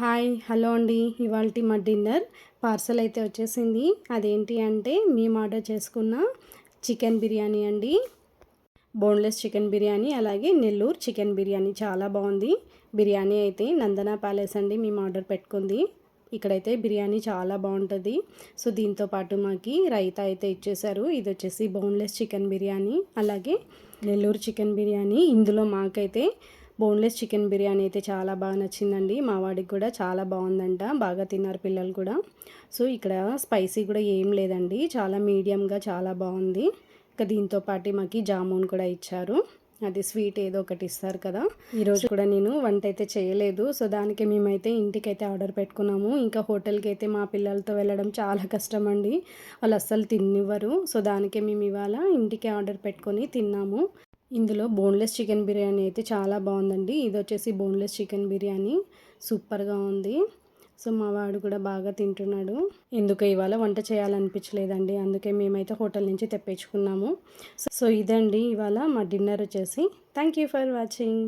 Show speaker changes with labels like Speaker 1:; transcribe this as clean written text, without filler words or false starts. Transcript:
Speaker 1: Hi hello అండి. ఇవాల్టి మా డిన్నర్ పార్సల్ అయితే వచ్చేసింది. అదేంటి అంటే మేము ఆర్డర్ చేసుకున్న చికెన్ బిర్యానీ అండి. బోన్లెస్ చికెన్ బిర్యానీ, అలాగే నెల్లూరు చికెన్ బిర్యానీ చాలా బాగుంది. బిర్యానీ అయితే నందన ప్యాలెస్ అండి మేము ఆర్డర్ పెట్టుకుంది. ఇక్కడైతే బిర్యానీ చాలా బాగుంటుంది. సో దీంతో పాటు మాకు రైతా అయితే ఇచ్చేసారు. ఇది వచ్చేసి బోన్లెస్ చికెన్ బిర్యానీ, అలాగే నెల్లూరు చికెన్ బిర్యానీ. ఇందులో మాకైతే బోన్లెస్ చికెన్ బిర్యానీ అయితే చాలా బాగా నచ్చిందండి. మా వాడికి కూడా చాలా బాగుందంట, బాగా తిన్నారు పిల్లలు కూడా. సో ఇక్కడ స్పైసీ కూడా ఏం లేదండి, చాలా మీడియంగా చాలా బాగుంది. ఇంకా దీంతో పాటు మాకు జామున్ కూడా ఇచ్చారు. అది స్వీట్ ఏదో ఒకటి ఇస్తారు కదా. ఈరోజు కూడా నేను వంట అయితే చేయలేదు. సో దానికి మేమైతే ఇంటికైతే ఆర్డర్ పెట్టుకున్నాము. ఇంకా హోటల్కి అయితే మా పిల్లలతో వెళ్ళడం చాలా కష్టం అండి, వాళ్ళు అస్సలు తినివ్వరు. సో దానికే మేము ఇవాళ ఇంటికి ఆర్డర్ పెట్టుకొని తిన్నాము. ఇందులో బోన్లెస్ చికెన్ బిర్యానీ అయితే చాలా బాగుందండి. ఇది వచ్చేసి బోన్లెస్ చికెన్ బిర్యానీ సూపర్గా ఉంది. సో మా వాడు కూడా బాగా తింటున్నాడు. ఎందుకు ఇవాళ వంట చేయాలనిపించలేదండి, అందుకే మేమైతే హోటల్ నుంచి తెప్పించుకున్నాము. సో ఇదండి ఇవాళ మా డిన్నర్ వచ్చేసి. Thank you for watching.